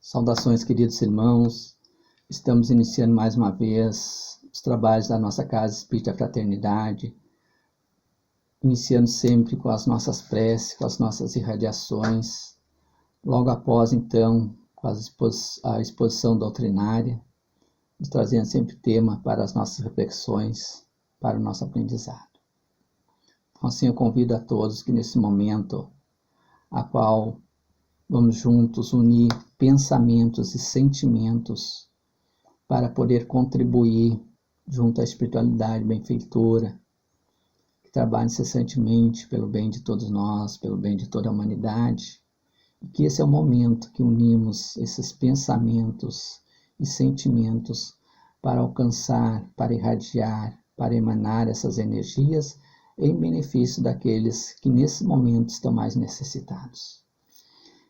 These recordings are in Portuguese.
Saudações, queridos irmãos. Estamos iniciando mais uma vez os trabalhos da nossa Casa Espírita Fraternidade, iniciando sempre com as nossas preces, com as nossas irradiações. Logo após, então, com a exposição doutrinária, nos trazendo sempre tema para as nossas reflexões, para o nosso aprendizado. Então, assim, eu convido a todos que nesse momento, a qual vamos juntos unir pensamentos e sentimentos para poder contribuir junto à espiritualidade benfeitora, que trabalha incessantemente pelo bem de todos nós, pelo bem de toda a humanidade, e que esse é o momento que unimos esses pensamentos e sentimentos para alcançar, para irradiar, para emanar essas energias em benefício daqueles que nesse momento estão mais necessitados.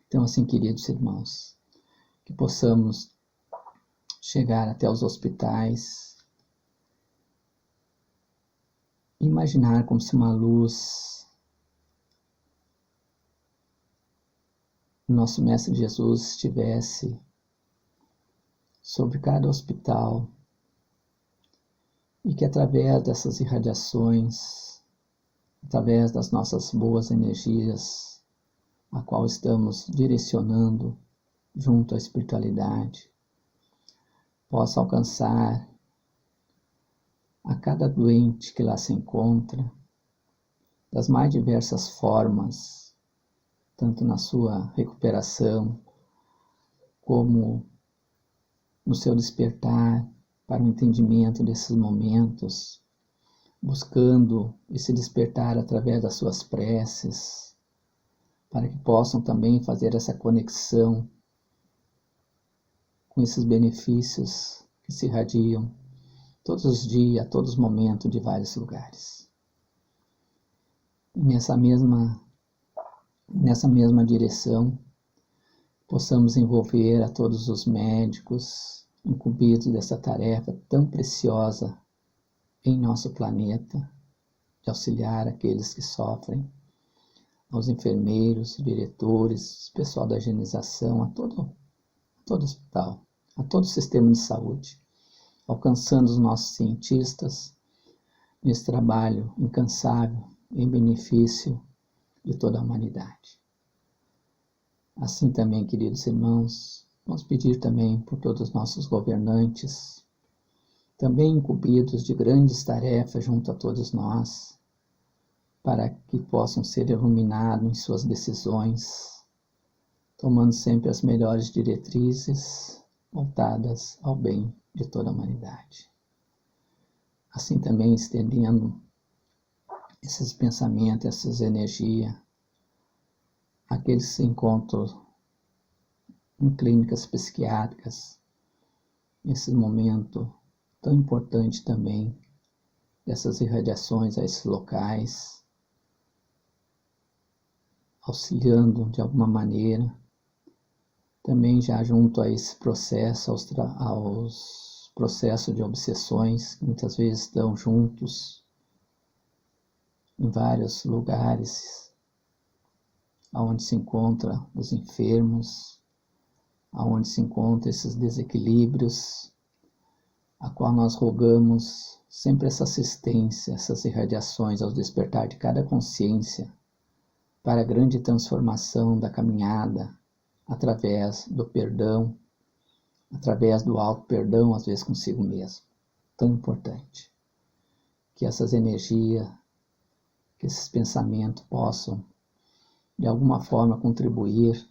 Então, assim, queridos irmãos, que possamos chegar até os hospitais, imaginar como se uma luz, nosso Mestre Jesus, estivesse sobre cada hospital e que através dessas irradiações, através das nossas boas energias, a qual estamos direcionando junto à espiritualidade, possa alcançar a cada doente que lá se encontra, das mais diversas formas, tanto na sua recuperação, como no seu despertar para o entendimento desses momentos, buscando esse despertar através das suas preces, para que possam também fazer essa conexão com esses benefícios que se irradiam todos os dias, a todos os momentos, de vários lugares. E nessa mesma direção, possamos envolver a todos os médicos incumbidos dessa tarefa tão preciosa em nosso planeta, de auxiliar aqueles que sofrem, aos enfermeiros, diretores, pessoal da higienização, a todo hospital, a todo o sistema de saúde, alcançando os nossos cientistas nesse trabalho incansável em benefício de toda a humanidade. Assim também, queridos irmãos, vamos pedir também por todos os nossos governantes, também incumbidos de grandes tarefas junto a todos nós, para que possam ser iluminados em suas decisões, tomando sempre as melhores diretrizes voltadas ao bem de toda a humanidade. Assim também estendendo esses pensamentos, essas energias, àqueles que se encontram em clínicas psiquiátricas, nesse momento tão importante também dessas irradiações a esses locais, auxiliando de alguma maneira, também já junto a esse processo, aos processos de obsessões, que muitas vezes estão juntos em vários lugares, onde se encontram os enfermos, onde se encontram esses desequilíbrios, a qual nós rogamos sempre essa assistência, essas irradiações ao despertar de cada consciência, para a grande transformação da caminhada, através do perdão, através do auto-perdão, às vezes consigo mesmo. Tão importante. Que essas energias, que esses pensamentos possam, de alguma forma, contribuir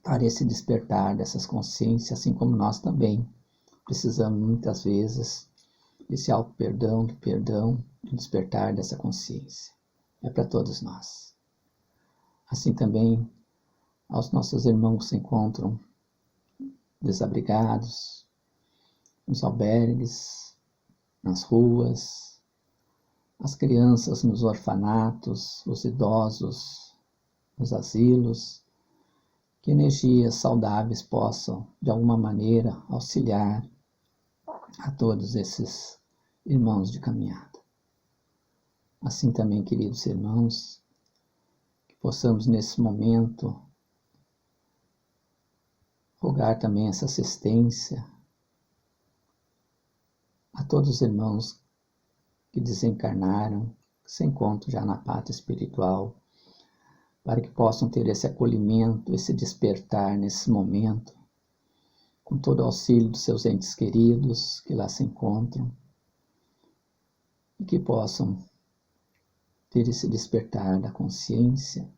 para esse despertar dessas consciências, assim como nós também precisamos, muitas vezes, desse auto-perdão, do perdão, do despertar dessa consciência. É para todos nós. Assim também aos nossos irmãos que se encontram desabrigados, nos albergues, nas ruas, as crianças nos orfanatos, os idosos nos asilos, que energias saudáveis possam, de alguma maneira, auxiliar a todos esses irmãos de caminhada. Assim também, queridos irmãos, possamos nesse momento rogar também essa assistência a todos os irmãos que desencarnaram, que se encontram já na pátria espiritual, para que possam ter esse acolhimento, esse despertar nesse momento, com todo o auxílio dos seus entes queridos que lá se encontram, e que possam ter esse despertar da consciência,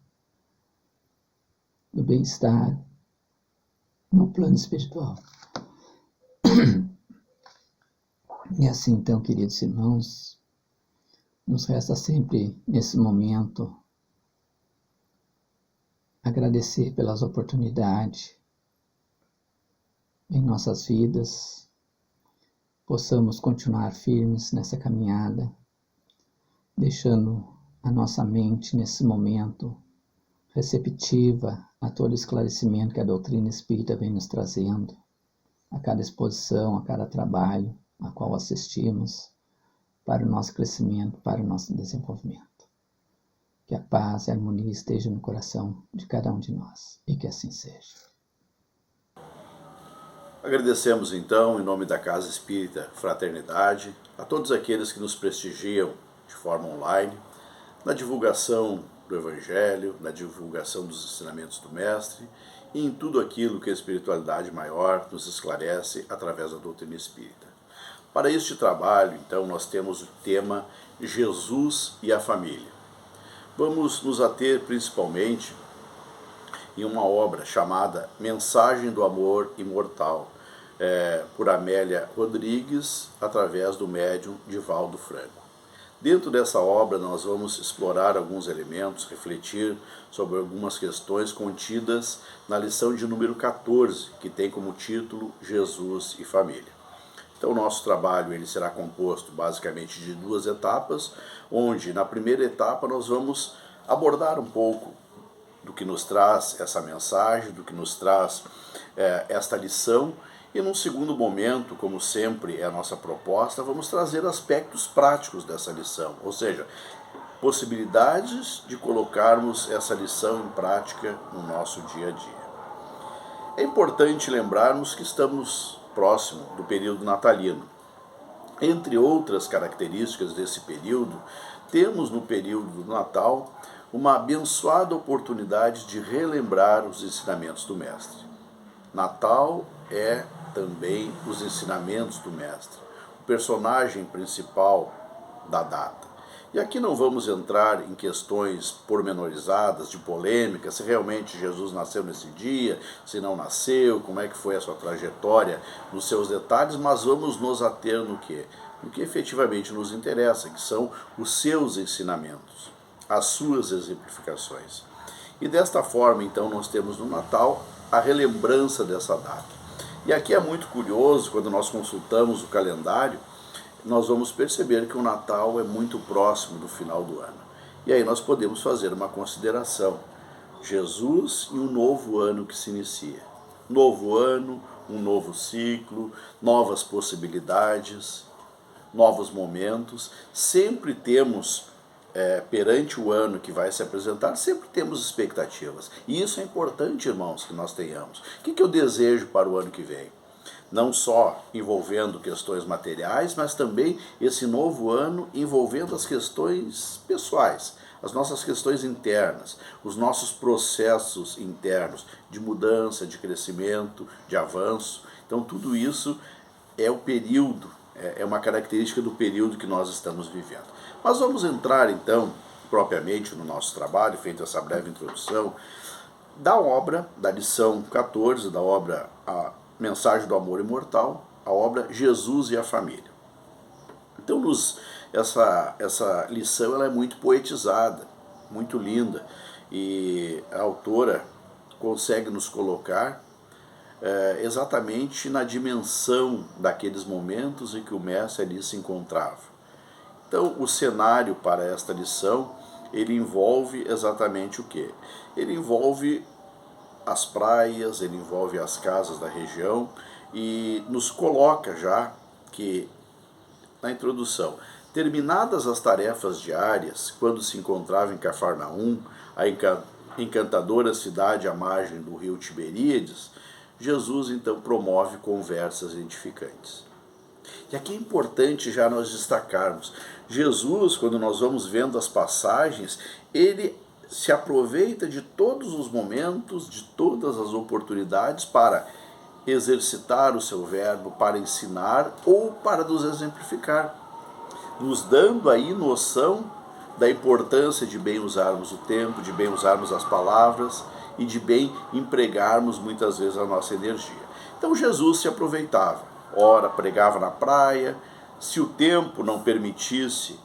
do bem-estar no plano espiritual. E assim, então, queridos irmãos, nos resta sempre, nesse momento, agradecer pelas oportunidades em nossas vidas, possamos continuar firmes nessa caminhada, deixando a nossa mente, nesse momento, receptiva a todo esclarecimento que a doutrina espírita vem nos trazendo, a cada exposição, a cada trabalho a qual assistimos, para o nosso crescimento, para o nosso desenvolvimento. Que a paz e a harmonia estejam no coração de cada um de nós, e que assim seja. Agradecemos então, em nome da Casa Espírita Fraternidade, a todos aqueles que nos prestigiam de forma online, na divulgação do Evangelho, na divulgação dos ensinamentos do Mestre e em tudo aquilo que a espiritualidade maior nos esclarece através da doutrina espírita. Para este trabalho, então, nós temos o tema Jesus e a Família. Vamos nos ater principalmente em uma obra chamada Mensagem do Amor Imortal, por Amélia Rodrigues, através do médium Divaldo Franco. Dentro dessa obra nós vamos explorar alguns elementos, refletir sobre algumas questões contidas na lição de número 14, que tem como título Jesus e Família. Então o nosso trabalho ele será composto basicamente de 2 etapas, onde na primeira etapa nós vamos abordar um pouco do que nos traz essa mensagem, do que nos traz esta lição, e num segundo momento, como sempre é a nossa proposta, vamos trazer aspectos práticos dessa lição, ou seja, possibilidades de colocarmos essa lição em prática no nosso dia a dia. É importante lembrarmos que estamos próximo do período natalino. Entre outras características desse período, temos no período do Natal uma abençoada oportunidade de relembrar os ensinamentos do Mestre. Natal é também os ensinamentos do Mestre, o personagem principal da data. E aqui não vamos entrar em questões pormenorizadas, de polêmica, se realmente Jesus nasceu nesse dia, se não nasceu, como é que foi a sua trajetória, nos seus detalhes, mas vamos nos ater no quê? No que efetivamente nos interessa, que são os seus ensinamentos, as suas exemplificações. E desta forma, então, nós temos no Natal a relembrança dessa data. E aqui é muito curioso, quando nós consultamos o calendário, nós vamos perceber que o Natal é muito próximo do final do ano. E aí nós podemos fazer uma consideração. Jesus e um novo ano que se inicia. Novo ano, um novo ciclo, novas possibilidades, novos momentos. Sempre temos, perante o ano que vai se apresentar, sempre temos expectativas. E isso é importante, irmãos, que nós tenhamos. O que eu desejo para o ano que vem? Não só envolvendo questões materiais, mas também esse novo ano envolvendo as questões pessoais, as nossas questões internas, os nossos processos internos de mudança, de crescimento, de avanço. Então tudo isso é o período, é uma característica do período que nós estamos vivendo. Mas vamos entrar então, propriamente no nosso trabalho, feita essa breve introdução, da obra, da lição 14, da obra A Mensagem do Amor Imortal, a obra Jesus e a Família. Então, essa lição ela é muito poetizada, muito linda, e a autora consegue nos colocar exatamente na dimensão daqueles momentos em que o Mestre ali se encontrava. Então, o cenário para esta lição, ele envolve exatamente o quê? Ele envolve as praias, ele envolve as casas da região e nos coloca já que, na introdução, terminadas as tarefas diárias, quando se encontrava em Cafarnaum, a encantadora cidade à margem do rio Tiberíades, Jesus então promove conversas edificantes. E aqui é importante já nós destacarmos, Jesus, quando nós vamos vendo as passagens, ele se aproveita de todos os momentos, de todas as oportunidades para exercitar o seu verbo, para ensinar ou para nos exemplificar, nos dando aí noção da importância de bem usarmos o tempo, de bem usarmos as palavras e de bem empregarmos muitas vezes a nossa energia. Então Jesus se aproveitava, ora pregava na praia, se o tempo não permitisse,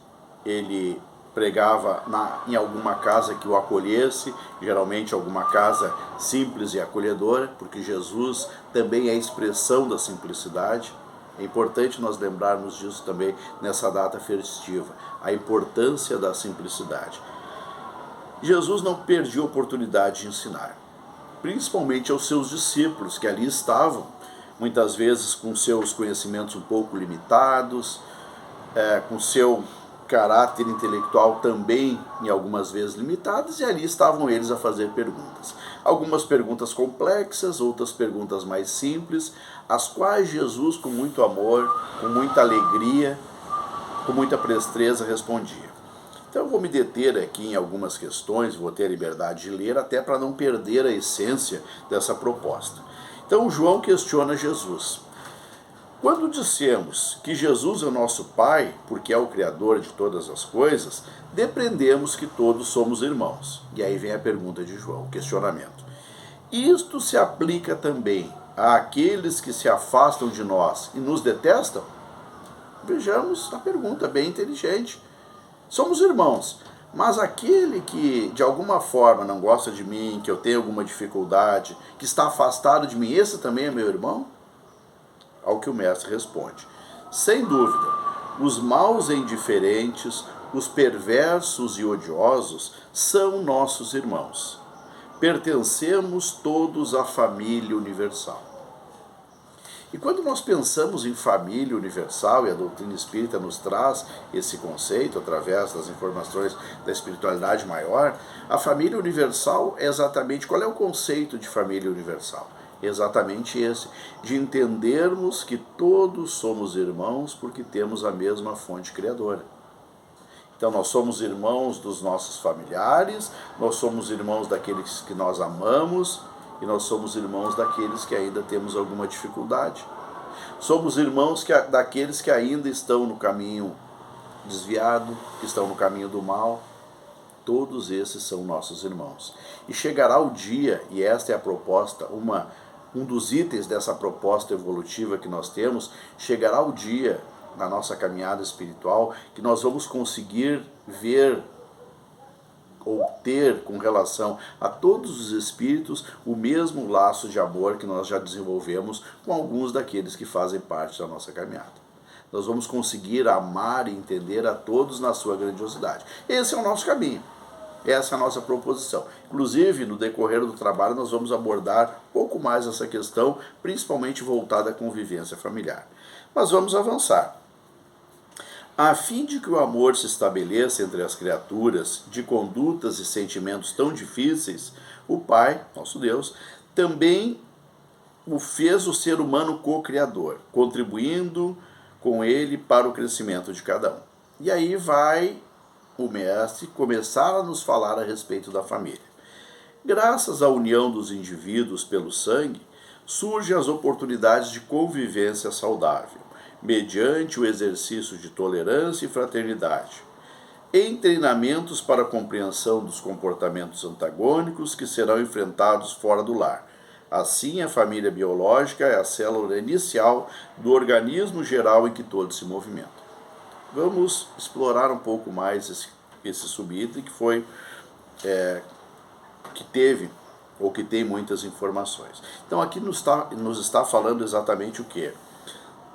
ele pregava em alguma casa que o acolhesse, geralmente alguma casa simples e acolhedora, porque Jesus também é a expressão da simplicidade. É importante nós lembrarmos disso também nessa data festiva, a importância da simplicidade. Jesus não perdia a oportunidade de ensinar, principalmente aos seus discípulos, que ali estavam, muitas vezes com seus conhecimentos um pouco limitados, com seu caráter intelectual também, em algumas vezes, limitados, e ali estavam eles a fazer perguntas. Algumas perguntas complexas, outras perguntas mais simples, as quais Jesus, com muito amor, com muita alegria, com muita presteza, respondia. Então eu vou me deter aqui em algumas questões, vou ter a liberdade de ler, até para não perder a essência dessa proposta. Então João questiona Jesus. Quando dissemos que Jesus é o nosso Pai, porque é o Criador de todas as coisas, depreendemos que todos somos irmãos. E aí vem a pergunta de João, o questionamento. Isto se aplica também àqueles que se afastam de nós e nos detestam? Vejamos a pergunta, bem inteligente. Somos irmãos, mas aquele que de alguma forma não gosta de mim, que eu tenho alguma dificuldade, que está afastado de mim, esse também é meu irmão? Ao que o mestre responde: sem dúvida, os maus e indiferentes, os perversos e odiosos são nossos irmãos. Pertencemos todos à família universal. E quando nós pensamos em família universal, e a doutrina espírita nos traz esse conceito através das informações da espiritualidade maior, a família universal é exatamente, qual é o conceito de família universal? Exatamente esse, de entendermos que todos somos irmãos porque temos a mesma fonte criadora. Então nós somos irmãos dos nossos familiares, nós somos irmãos daqueles que nós amamos e nós somos irmãos daqueles que ainda temos alguma dificuldade. Somos irmãos daqueles que ainda estão no caminho desviado, que estão no caminho do mal. Todos esses são nossos irmãos. E chegará o dia, e esta é a proposta, um dos itens dessa proposta evolutiva que nós temos, chegará o dia na nossa caminhada espiritual que nós vamos conseguir ver ou ter com relação a todos os espíritos o mesmo laço de amor que nós já desenvolvemos com alguns daqueles que fazem parte da nossa caminhada. Nós vamos conseguir amar e entender a todos na sua grandiosidade. Esse é o nosso caminho. Essa é a nossa proposição. Inclusive, no decorrer do trabalho, nós vamos abordar um pouco mais essa questão, principalmente voltada à convivência familiar. Mas vamos avançar. A fim de que o amor se estabeleça entre as criaturas, de condutas e sentimentos tão difíceis, o Pai, nosso Deus, também o fez o ser humano co-criador, contribuindo com ele para o crescimento de cada um. E aí vai o mestre começar a nos falar a respeito da família. Graças à união dos indivíduos pelo sangue, surgem as oportunidades de convivência saudável, mediante o exercício de tolerância e fraternidade, em treinamentos para a compreensão dos comportamentos antagônicos que serão enfrentados fora do lar. Assim, a família biológica é a célula inicial do organismo geral em que todos se movimentam. Vamos explorar um pouco mais esse subitem que foi que teve ou que tem muitas informações. Então aqui nos está falando exatamente o que?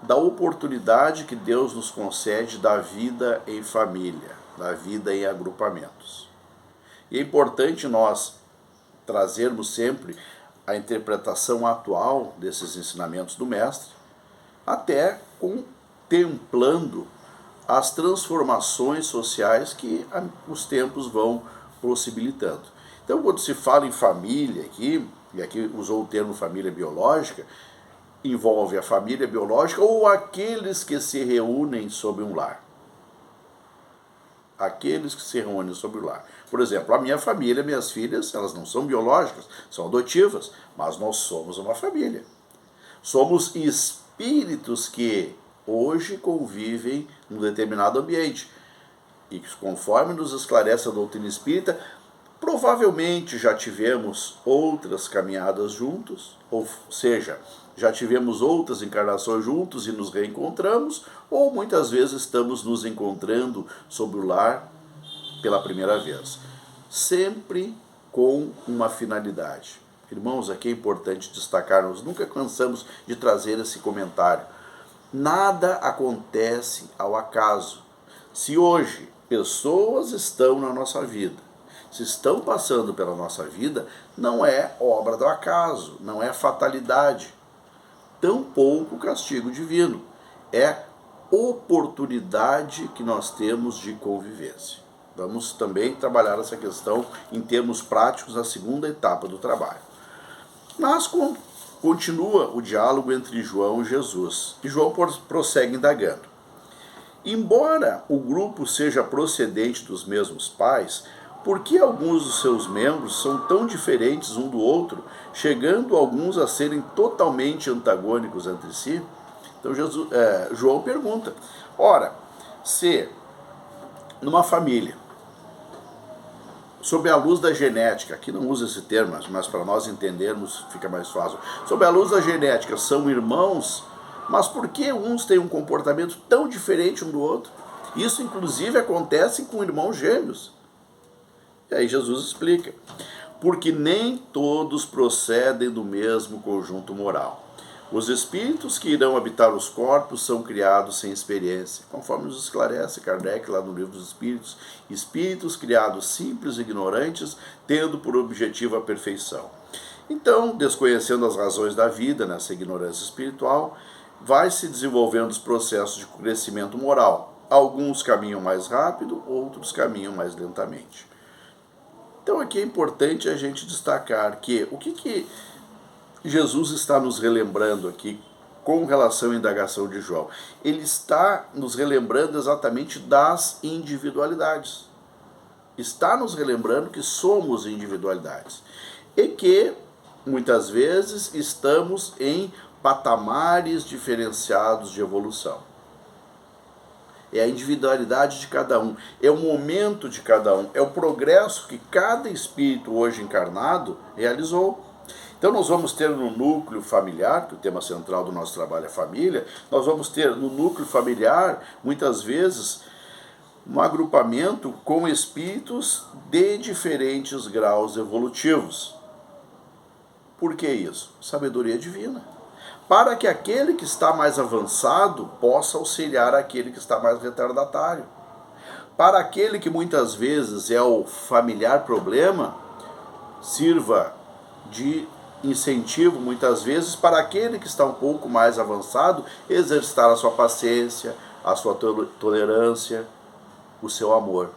Da oportunidade que Deus nos concede da vida em família, da vida em agrupamentos. E é importante nós trazermos sempre a interpretação atual desses ensinamentos do Mestre, até contemplando as transformações sociais que os tempos vão possibilitando. Então, quando se fala em família aqui, e aqui usou o termo família biológica, envolve a família biológica ou aqueles que se reúnem sob um lar. Aqueles que se reúnem sob o lar. Por exemplo, a minha família, minhas filhas, elas não são biológicas, são adotivas, mas nós somos uma família. Somos espíritos que hoje convivem num determinado ambiente. E conforme nos esclarece a doutrina espírita, provavelmente já tivemos outras caminhadas juntos, ou seja, já tivemos outras encarnações juntos e nos reencontramos, ou muitas vezes estamos nos encontrando sob o lar pela primeira vez. Sempre com uma finalidade. Irmãos, aqui é importante destacar, nós nunca cansamos de trazer esse comentário. Nada acontece ao acaso. Se hoje pessoas estão na nossa vida, se estão passando pela nossa vida, não é obra do acaso, não é fatalidade, tampouco castigo divino. É oportunidade que nós temos de convivência. Vamos também trabalhar essa questão em termos práticos na segunda etapa do trabalho. Mas continua o diálogo entre João e Jesus. E João prossegue indagando. Embora o grupo seja procedente dos mesmos pais, por que alguns dos seus membros são tão diferentes um do outro, chegando alguns a serem totalmente antagônicos entre si? Então João pergunta, ora, se numa família, sob a luz da genética, aqui não usa esse termo, mas para nós entendermos fica mais fácil, sob a luz da genética são irmãos, mas por que uns têm um comportamento tão diferente um do outro? Isso inclusive acontece com irmãos gêmeos. E aí Jesus explica, porque nem todos procedem do mesmo conjunto moral. Os espíritos que irão habitar os corpos são criados sem experiência, conforme nos esclarece Kardec lá no Livro dos Espíritos, espíritos criados simples e ignorantes, tendo por objetivo a perfeição. Então, desconhecendo as razões da vida nessa ignorância espiritual, vai se desenvolvendo os processos de crescimento moral. Alguns caminham mais rápido, outros caminham mais lentamente. Então aqui é importante a gente destacar que o que Jesus está nos relembrando aqui com relação à indagação de João? Ele está nos relembrando exatamente das individualidades. Está nos relembrando que somos individualidades e que muitas vezes estamos em patamares diferenciados de evolução. É a individualidade de cada um, é o momento de cada um, é o progresso que cada espírito hoje encarnado realizou. Então nós vamos ter no núcleo familiar, que o tema central do nosso trabalho é família, nós vamos ter no núcleo familiar, muitas vezes, um agrupamento com espíritos de diferentes graus evolutivos. Por que isso? Sabedoria divina. Para que aquele que está mais avançado possa auxiliar aquele que está mais retardatário. Para aquele que muitas vezes é o familiar problema, sirva de incentivo muitas vezes para aquele que está um pouco mais avançado exercitar a sua paciência, a sua tolerância, o seu amor.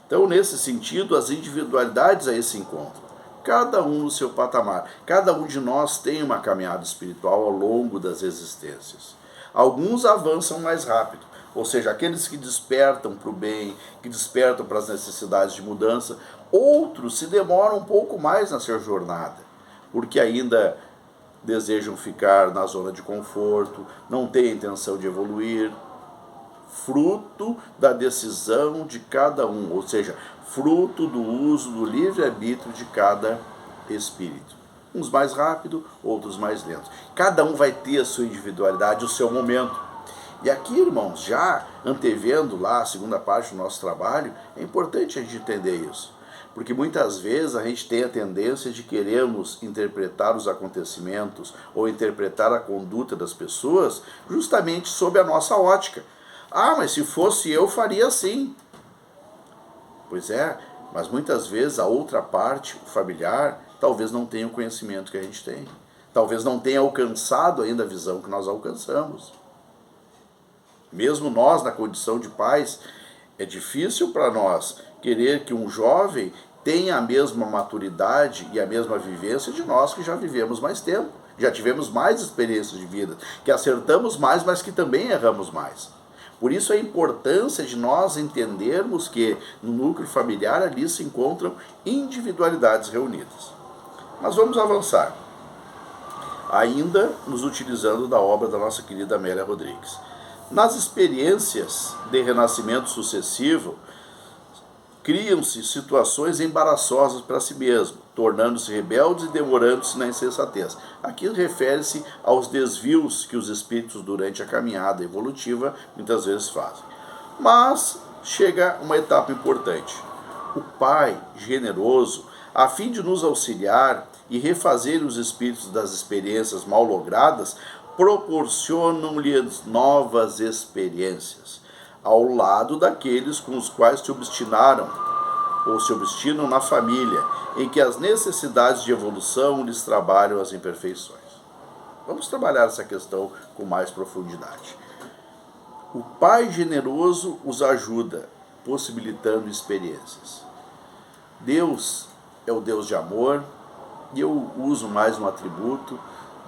Então, nesse sentido, as individualidades aí se encontram. Cada um no seu patamar. Cada um de nós tem uma caminhada espiritual ao longo das existências. Alguns avançam mais rápido, ou seja, aqueles que despertam para o bem, que despertam para as necessidades de mudança. Outros se demoram um pouco mais nessa jornada, porque ainda desejam ficar na zona de conforto, não têm a intenção de evoluir, fruto da decisão de cada um, ou seja, fruto do uso do livre-arbítrio de cada espírito. Uns mais rápido, outros mais lentos. Cada um vai ter a sua individualidade, o seu momento. E aqui, irmãos, já antevendo lá a segunda parte do nosso trabalho, é importante a gente entender isso. Porque muitas vezes a gente tem a tendência de querermos interpretar os acontecimentos ou interpretar a conduta das pessoas justamente sob a nossa ótica. Ah, mas se fosse eu, faria assim. Pois é, mas muitas vezes a outra parte, o familiar, talvez não tenha o conhecimento que a gente tem. Talvez não tenha alcançado ainda a visão que nós alcançamos. Mesmo nós, na condição de pais, é difícil para nós querer que um jovem tem a mesma maturidade e a mesma vivência de nós que já vivemos mais tempo, já tivemos mais experiências de vida, que acertamos mais, mas que também erramos mais. Por isso a importância de nós entendermos que no núcleo familiar ali se encontram individualidades reunidas. Mas vamos avançar, ainda nos utilizando da obra da nossa querida Amélia Rodrigues. Nas experiências de renascimento sucessivo, criam-se situações embaraçosas para si mesmo, tornando-se rebeldes e demorando-se na insensatez. Aqui refere-se aos desvios que os espíritos durante a caminhada evolutiva muitas vezes fazem. Mas chega uma etapa importante. O Pai generoso, a fim de nos auxiliar e refazer os espíritos das experiências mal logradas, proporcionam-lhes novas experiências, ao lado daqueles com os quais se obstinaram ou se obstinam na família, em que as necessidades de evolução lhes trabalham as imperfeições. Vamos trabalhar essa questão com mais profundidade. O Pai generoso os ajuda, possibilitando experiências. Deus é o Deus de amor, e eu uso mais um atributo.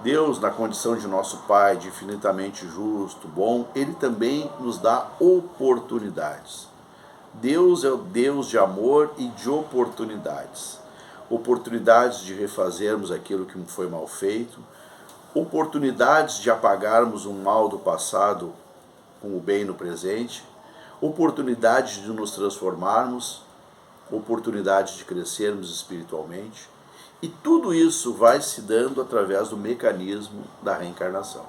Deus, na condição de nosso Pai, de infinitamente justo, bom, Ele também nos dá oportunidades. Deus é o Deus de amor e de oportunidades. Oportunidades de refazermos aquilo que foi mal feito, oportunidades de apagarmos o mal do passado com o bem no presente, oportunidades de nos transformarmos, oportunidades de crescermos espiritualmente. E tudo isso vai se dando através do mecanismo da reencarnação.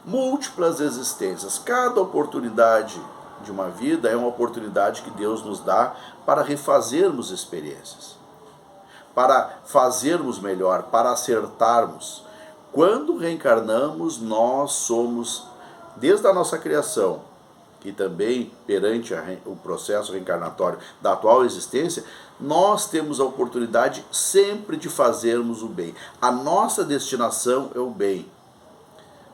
Múltiplas existências. Cada oportunidade de uma vida é uma oportunidade que Deus nos dá para refazermos experiências, para fazermos melhor, para acertarmos. Quando reencarnamos, nós somos, desde a nossa criação, e também perante o processo reencarnatório da atual existência, nós temos a oportunidade sempre de fazermos o bem. A nossa destinação é o bem.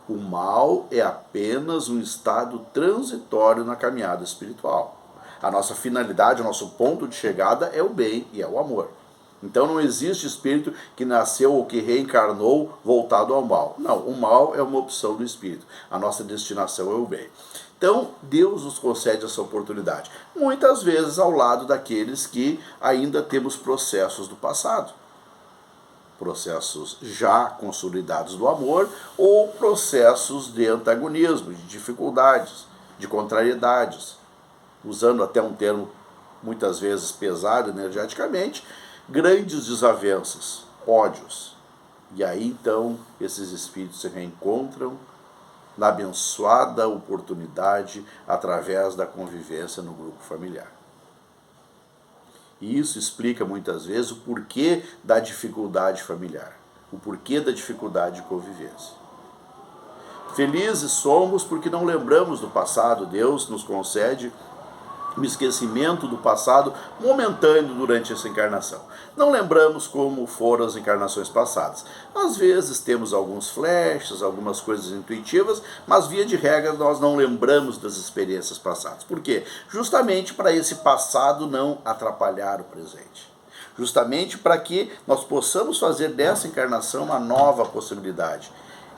O mal é apenas um estado transitório na caminhada espiritual. A nossa finalidade, o nosso ponto de chegada é o bem e é o amor. Então não existe espírito que nasceu ou que reencarnou voltado ao mal. Não, o mal é uma opção do espírito. A nossa destinação é o bem. Então, Deus nos concede essa oportunidade. Muitas vezes ao lado daqueles que ainda temos processos do passado. Processos já consolidados do amor ou processos de antagonismo, de dificuldades, de contrariedades. Usando até um termo muitas vezes pesado energeticamente, grandes desavenças, ódios. E aí então esses espíritos se reencontram na abençoada oportunidade através da convivência no grupo familiar. E isso explica muitas vezes o porquê da dificuldade familiar, o porquê da dificuldade de convivência. Felizes somos porque não lembramos do passado. Deus nos concede um esquecimento do passado momentâneo durante essa encarnação. Não lembramos como foram as encarnações passadas. Às vezes temos alguns flashes, algumas coisas intuitivas, mas via de regra nós não lembramos das experiências passadas. Por quê? Justamente para esse passado não atrapalhar o presente. Justamente para que nós possamos fazer dessa encarnação uma nova possibilidade.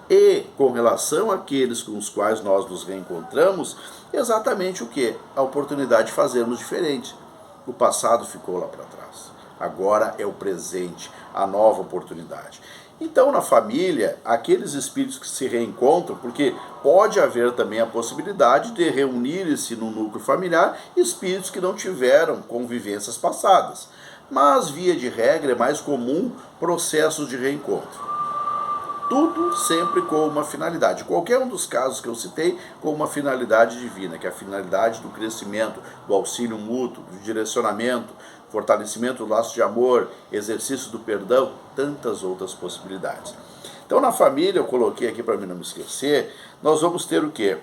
E com relação àqueles com os quais nós nos reencontramos, exatamente o que? A oportunidade de fazermos diferente. O passado ficou lá para trás. Agora é o presente, a nova oportunidade. Então, na família, aqueles espíritos que se reencontram, porque pode haver também a possibilidade de reunir-se no núcleo familiar espíritos que não tiveram convivências passadas. Mas, via de regra, é mais comum processos de reencontro. Tudo sempre com uma finalidade. Qualquer um dos casos que eu citei, com uma finalidade divina, que é a finalidade do crescimento, do auxílio mútuo, do direcionamento, fortalecimento do laço de amor, exercício do perdão, tantas outras possibilidades. Então, na família, eu coloquei aqui para mim não me esquecer, nós vamos ter o quê?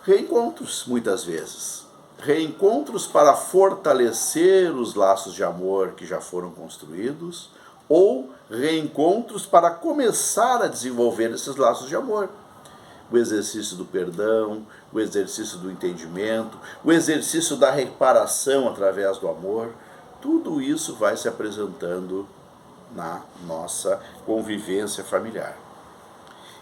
Reencontros, muitas vezes. Reencontros para fortalecer os laços de amor que já foram construídos, ou reencontros para começar a desenvolver esses laços de amor. O exercício do perdão, o exercício do entendimento, o exercício da reparação através do amor. Tudo isso vai se apresentando na nossa convivência familiar.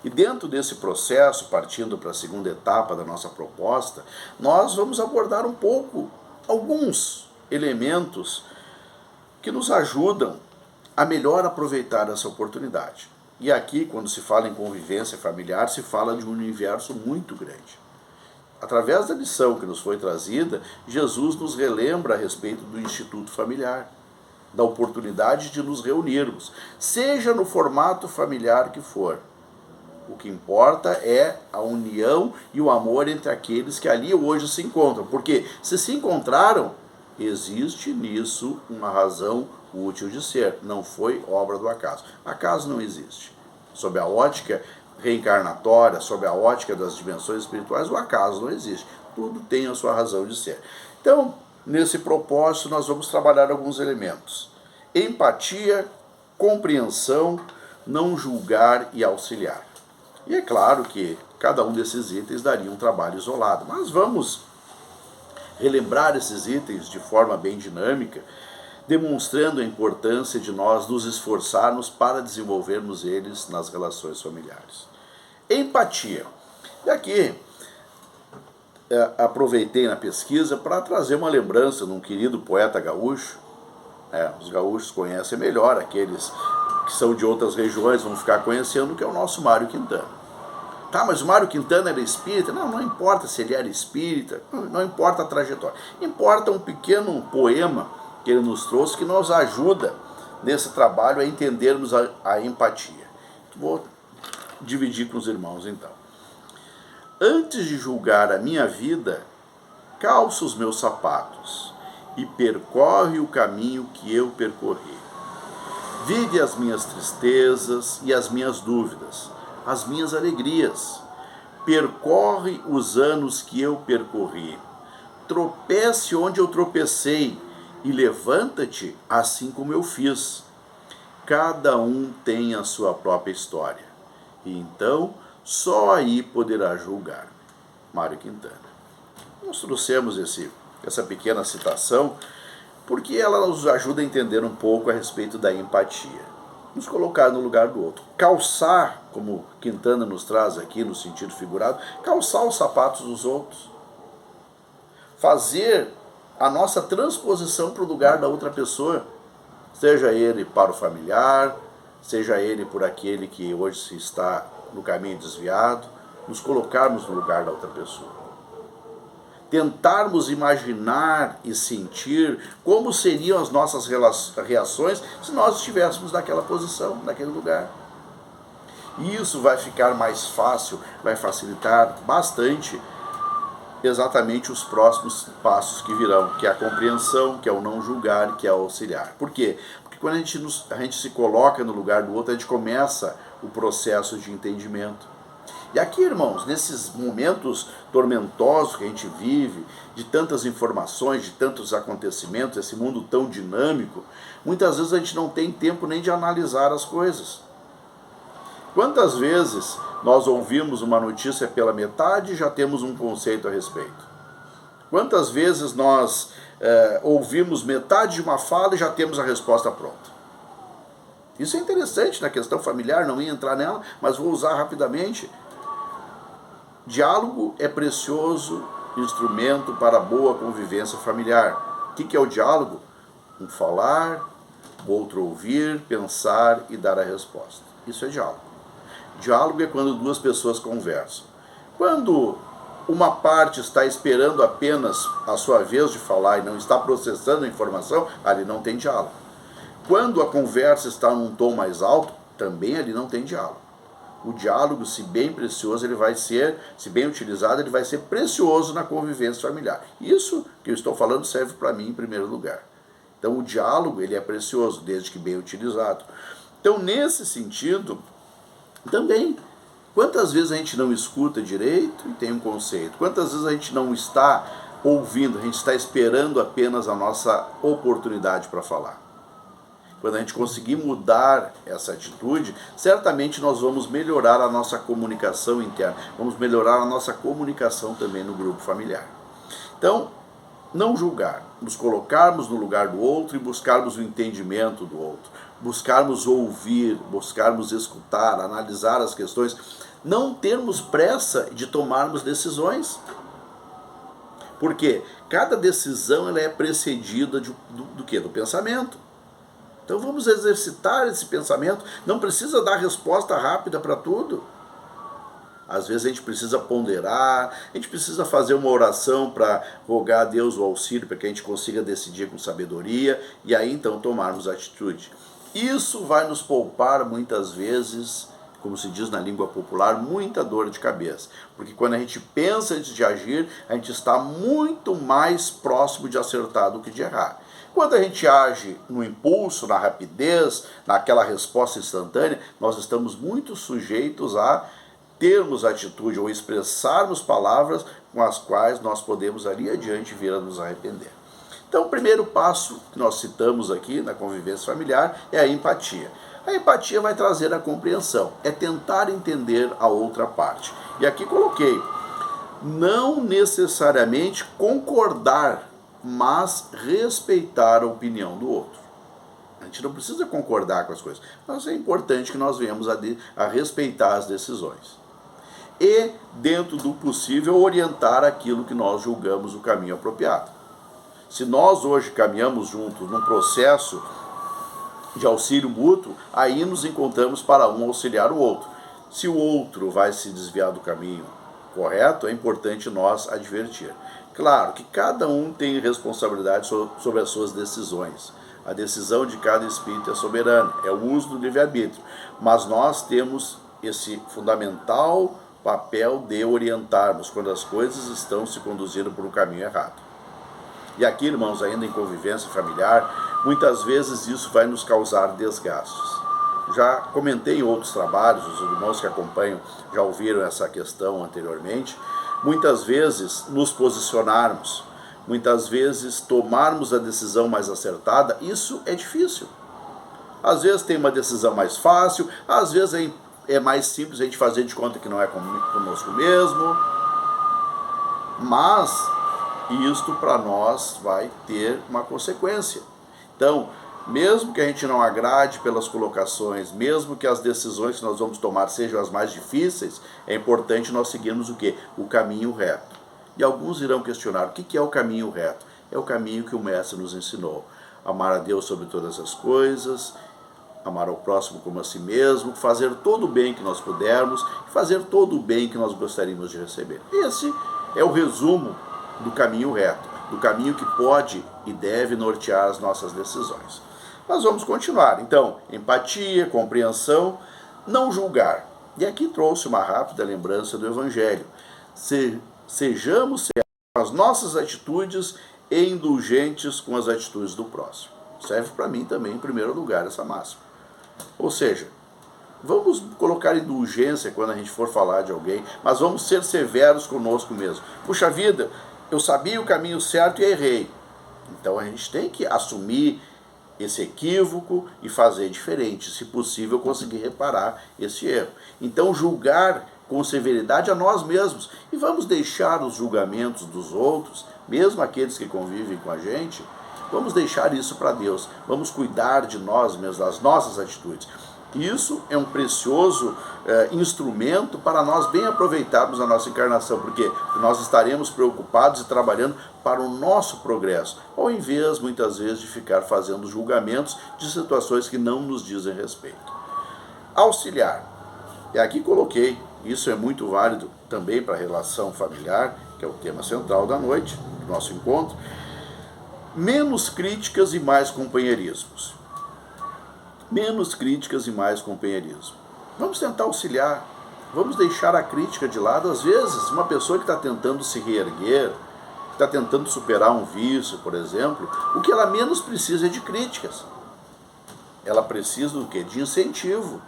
E dentro desse processo, partindo para a segunda etapa da nossa proposta, nós vamos abordar um pouco alguns elementos que nos ajudam a melhor aproveitar essa oportunidade. E aqui, quando se fala em convivência familiar, se fala de um universo muito grande. Através da lição que nos foi trazida, Jesus nos relembra a respeito do Instituto Familiar, da oportunidade de nos reunirmos, seja no formato familiar que for. O que importa é a união e o amor entre aqueles que ali hoje se encontram. Porque se encontraram, existe nisso uma razão útil de ser. Não foi obra do acaso. Acaso não existe. Sob a ótica reencarnatória, sob a ótica das dimensões espirituais, o acaso não existe. Tudo tem a sua razão de ser. Então, nesse propósito, nós vamos trabalhar alguns elementos. Empatia, compreensão, não julgar e auxiliar. E é claro que cada um desses itens daria um trabalho isolado, mas vamos relembrar esses itens de forma bem dinâmica, demonstrando a importância de nós nos esforçarmos para desenvolvermos eles nas relações familiares. Empatia. E aqui aproveitei na pesquisa para trazer uma lembrança de um querido poeta gaúcho. Os gaúchos conhecem melhor, aqueles que são de outras regiões vão ficar conhecendo, que é o nosso Mário Quintana. Tá, mas o Mário Quintana era espírita? Não importa se ele era espírita, não importa a trajetória. Importa um pequeno poema que ele nos trouxe que nos ajuda nesse trabalho a entendermos a empatia. Vou dividir com os irmãos então. Antes de julgar a minha vida, calça os meus sapatos e percorre o caminho que eu percorri. Vive as minhas tristezas e as minhas dúvidas, as minhas alegrias. Percorre os anos que eu percorri. Tropece onde eu tropecei e levanta-te assim como eu fiz. Cada um tem a sua própria história. E então só aí poderá julgar. Mário Quintana. Nós trouxemos essa pequena citação porque ela nos ajuda a entender um pouco a respeito da empatia. Nos colocar no lugar do outro. Calçar, como Quintana nos traz aqui no sentido figurado, calçar os sapatos dos outros. Fazer a nossa transposição para o lugar da outra pessoa. Seja ele para o familiar, seja ele por aquele que hoje se está no caminho desviado, nos colocarmos no lugar da outra pessoa. Tentarmos imaginar e sentir como seriam as nossas reações se nós estivéssemos naquela posição, naquele lugar. E isso vai ficar mais fácil, vai facilitar bastante exatamente os próximos passos que virão, que é a compreensão, que é o não julgar, que é o auxiliar. Por quê? Porque quando a gente se coloca no lugar do outro, a gente começa o processo de entendimento. E aqui, irmãos, nesses momentos tormentosos que a gente vive, de tantas informações, de tantos acontecimentos, esse mundo tão dinâmico, muitas vezes a gente não tem tempo nem de analisar as coisas. Quantas vezes nós ouvimos uma notícia pela metade e já temos um conceito a respeito? Quantas vezes nós ouvimos metade de uma fala e já temos a resposta pronta? Isso é interessante na questão familiar, não ia entrar nela, mas vou usar rapidamente. Diálogo é precioso instrumento para a boa convivência familiar. O que é o diálogo? Um falar, o outro ouvir, pensar e dar a resposta. Isso é diálogo. Diálogo é quando duas pessoas conversam. Quando uma parte está esperando apenas a sua vez de falar e não está processando a informação, ali não tem diálogo. Quando a conversa está num tom mais alto, também ali não tem diálogo. O diálogo, se bem precioso, ele vai ser, se bem utilizado, ele vai ser precioso na convivência familiar. Isso que eu estou falando serve para mim em primeiro lugar. Então o diálogo, ele é precioso, desde que bem utilizado. Então nesse sentido, também, quantas vezes a gente não escuta direito e tem um conceito? Quantas vezes a gente não está ouvindo, a gente está esperando apenas a nossa oportunidade para falar? Quando a gente conseguir mudar essa atitude, certamente nós vamos melhorar a nossa comunicação interna, vamos melhorar a nossa comunicação também no grupo familiar. Então, não julgar, nos colocarmos no lugar do outro e buscarmos o entendimento do outro, buscarmos ouvir, buscarmos escutar, analisar as questões, não termos pressa de tomarmos decisões. Porque cada decisão ela é precedida do quê? Do pensamento. Então vamos exercitar esse pensamento. Não precisa dar resposta rápida para tudo. Às vezes a gente precisa ponderar, a gente precisa fazer uma oração para rogar a Deus o auxílio para que a gente consiga decidir com sabedoria e aí então tomarmos atitude. Isso vai nos poupar muitas vezes, como se diz na língua popular, muita dor de cabeça. Porque quando a gente pensa antes de agir, a gente está muito mais próximo de acertar do que de errar. Quando a gente age no impulso, na rapidez, naquela resposta instantânea, nós estamos muito sujeitos a termos atitude ou expressarmos palavras com as quais nós podemos ali adiante vir a nos arrepender. Então, o primeiro passo que nós citamos aqui na convivência familiar é a empatia. A empatia vai trazer a compreensão, é tentar entender a outra parte. E aqui coloquei, não necessariamente concordar, mas respeitar a opinião do outro. A gente não precisa concordar com as coisas, mas é importante que nós venhamos a respeitar as decisões. E, dentro do possível, orientar aquilo que nós julgamos o caminho apropriado. Se nós hoje caminhamos juntos num processo de auxílio mútuo, aí nos encontramos para um auxiliar o outro. Se o outro vai se desviar do caminho correto, é importante nós advertir. Claro que cada um tem responsabilidade sobre as suas decisões. A decisão de cada espírito é soberana, é o uso do livre-arbítrio. Mas nós temos esse fundamental papel de orientarmos quando as coisas estão se conduzindo por um caminho errado. E aqui, irmãos, ainda em convivência familiar, muitas vezes isso vai nos causar desgastes. Já comentei em outros trabalhos, os irmãos que acompanham já ouviram essa questão anteriormente. Muitas vezes nos posicionarmos, muitas vezes tomarmos a decisão mais acertada, isso é difícil. Às vezes tem uma decisão mais fácil, às vezes é mais simples a gente fazer de conta que não é conosco mesmo, mas isto para nós vai ter uma consequência. Então, mesmo que a gente não agrade pelas colocações, mesmo que as decisões que nós vamos tomar sejam as mais difíceis, é importante nós seguirmos o quê? O caminho reto. E alguns irão questionar, o que é o caminho reto? É o caminho que o Mestre nos ensinou. Amar a Deus sobre todas as coisas, amar ao próximo como a si mesmo, fazer todo o bem que nós pudermos, fazer todo o bem que nós gostaríamos de receber. Esse é o resumo do caminho reto, do caminho que pode e deve nortear as nossas decisões. Mas vamos continuar. Então, empatia, compreensão, não julgar. E aqui trouxe uma rápida lembrança do Evangelho. Sejamos com as nossas atitudes e indulgentes com as atitudes do próximo. Serve para mim também, em primeiro lugar, essa máxima. Ou seja, vamos colocar indulgência quando a gente for falar de alguém, mas vamos ser severos conosco mesmo. Puxa vida, eu sabia o caminho certo e errei. Então a gente tem que assumir esse equívoco e fazer diferente, se possível conseguir reparar esse erro. Então julgar com severidade a nós mesmos e vamos deixar os julgamentos dos outros, mesmo aqueles que convivem com a gente, vamos deixar isso para Deus, vamos cuidar de nós mesmos, das nossas atitudes. Isso é um precioso instrumento para nós bem aproveitarmos a nossa encarnação, porque nós estaremos preocupados e trabalhando para o nosso progresso, ao invés, muitas vezes, de ficar fazendo julgamentos de situações que não nos dizem respeito. Auxiliar. E aqui coloquei, isso é muito válido também para a relação familiar, que é o tema central da noite, do nosso encontro. Menos críticas e mais companheirismos. Menos críticas e mais companheirismo. Vamos tentar auxiliar, vamos deixar a crítica de lado. Às vezes, uma pessoa que está tentando se reerguer, que está tentando superar um vício, por exemplo, o que ela menos precisa é de críticas. Ela precisa do quê? De incentivo.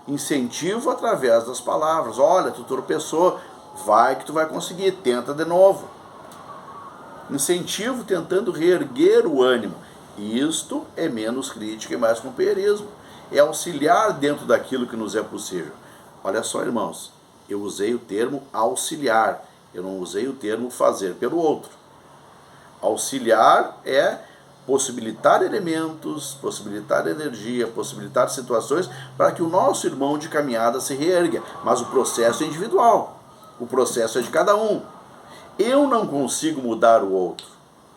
Incentivo através das palavras. Olha, tu tropeçou, vai que tu vai conseguir, tenta de novo. Incentivo tentando reerguer o ânimo. E isto é menos crítica e mais companheirismo. É auxiliar dentro daquilo que nos é possível. Olha só, irmãos, eu usei o termo auxiliar, eu não usei o termo fazer pelo outro. Auxiliar é possibilitar elementos, possibilitar energia, possibilitar situações para que o nosso irmão de caminhada se reerga. Mas o processo é individual, o processo é de cada um. Eu não consigo mudar o outro.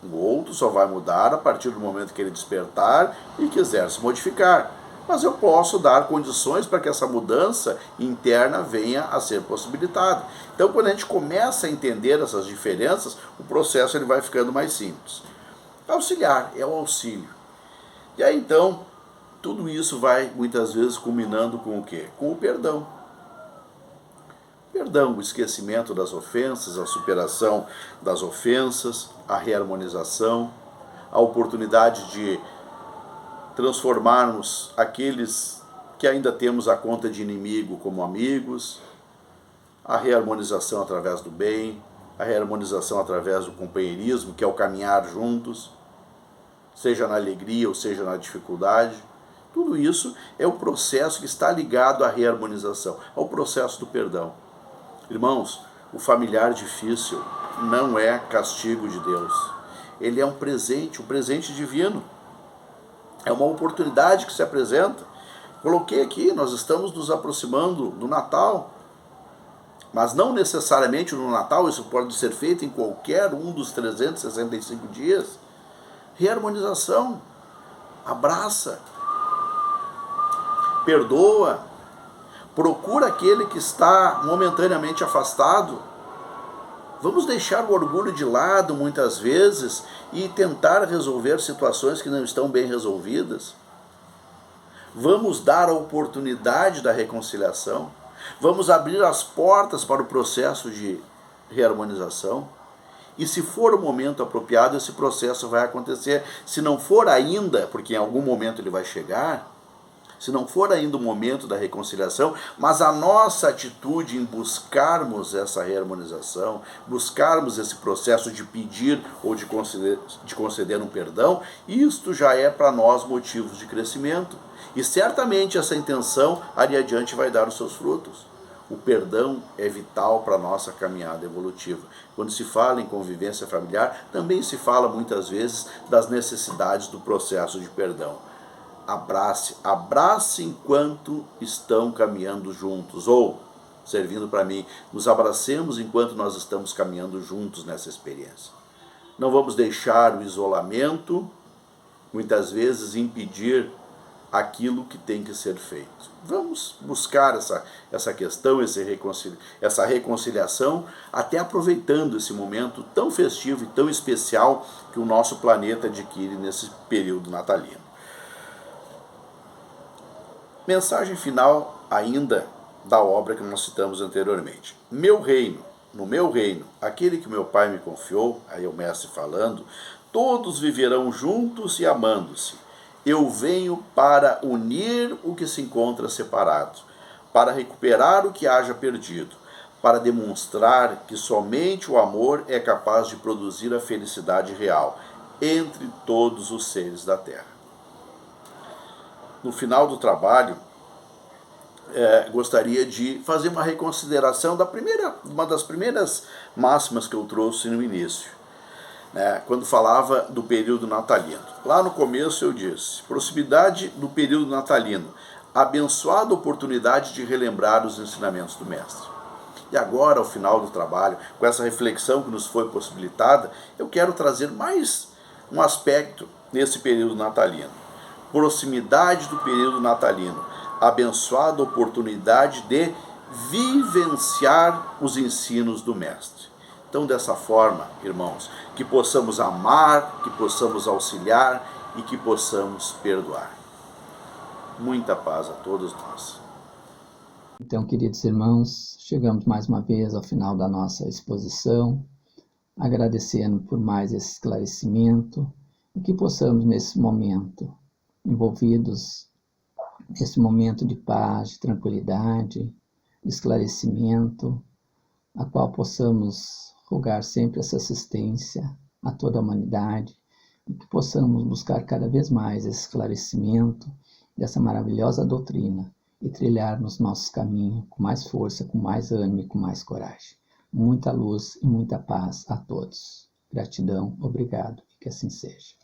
O outro só vai mudar a partir do momento que ele despertar e quiser se modificar. Mas eu posso dar condições para que essa mudança interna venha a ser possibilitada. Então, quando a gente começa a entender essas diferenças, o processo ele vai ficando mais simples. Auxiliar é o auxílio. E aí, então, tudo isso vai, muitas vezes, culminando com o quê? Com o perdão. Perdão, o esquecimento das ofensas, a superação das ofensas, a reharmonização, a oportunidade de transformarmos aqueles que ainda temos a conta de inimigo como amigos, a reharmonização através do bem, a reharmonização através do companheirismo, que é o caminhar juntos, seja na alegria ou seja na dificuldade. Tudo isso é o processo que está ligado à reharmonização, ao processo do perdão. Irmãos, o familiar difícil não é castigo de Deus. Ele é um presente divino. É uma oportunidade que se apresenta. Coloquei aqui, nós estamos nos aproximando do Natal, mas não necessariamente no Natal, isso pode ser feito em qualquer um dos 365 dias. Reharmonização, abraça, perdoa, procura aquele que está momentaneamente afastado. Vamos deixar o orgulho de lado muitas vezes e tentar resolver situações que não estão bem resolvidas. Vamos dar a oportunidade da reconciliação. Vamos abrir as portas para o processo de reharmonização. E se for o momento apropriado, esse processo vai acontecer. Se não for ainda, porque em algum momento ele vai chegar, se não for ainda o momento da reconciliação, mas a nossa atitude em buscarmos essa reharmonização, buscarmos esse processo de pedir ou de conceder um perdão, isto já é para nós motivos de crescimento. E certamente essa intenção ali adiante vai dar os seus frutos. O perdão é vital para a nossa caminhada evolutiva. Quando se fala em convivência familiar, também se fala muitas vezes das necessidades do processo de perdão. Abrace enquanto estão caminhando juntos, ou, servindo para mim, nos abracemos enquanto nós estamos caminhando juntos nessa experiência. Não vamos deixar o isolamento, muitas vezes, impedir aquilo que tem que ser feito. Vamos buscar essa questão, essa reconciliação, até aproveitando esse momento tão festivo e tão especial que o nosso planeta adquire nesse período natalino. Mensagem final ainda da obra que nós citamos anteriormente. No meu reino, aquele que meu Pai me confiou, aí o mestre falando, todos viverão juntos e amando-se. Eu venho para unir o que se encontra separado, para recuperar o que haja perdido, para demonstrar que somente o amor é capaz de produzir a felicidade real entre todos os seres da Terra. No final do trabalho, gostaria de fazer uma reconsideração uma das primeiras máximas que eu trouxe no início, quando falava do período natalino. Lá no começo eu disse, proximidade do período natalino, abençoada oportunidade de relembrar os ensinamentos do Mestre. E agora, ao final do trabalho, com essa reflexão que nos foi possibilitada, eu quero trazer mais um aspecto nesse período natalino. Proximidade do período natalino, abençoada oportunidade de vivenciar os ensinos do Mestre. Então, dessa forma, irmãos, que possamos amar, que possamos auxiliar e que possamos perdoar. Muita paz a todos nós. Então, queridos irmãos, chegamos mais uma vez ao final da nossa exposição, agradecendo por mais esse esclarecimento e que possamos, nesse momento, envolvidos nesse momento de paz, de tranquilidade, de esclarecimento, a qual possamos rogar sempre essa assistência a toda a humanidade e que possamos buscar cada vez mais esse esclarecimento dessa maravilhosa doutrina e trilharmos nossos caminhos com mais força, com mais ânimo e com mais coragem. Muita luz e muita paz a todos. Gratidão, obrigado e que assim seja.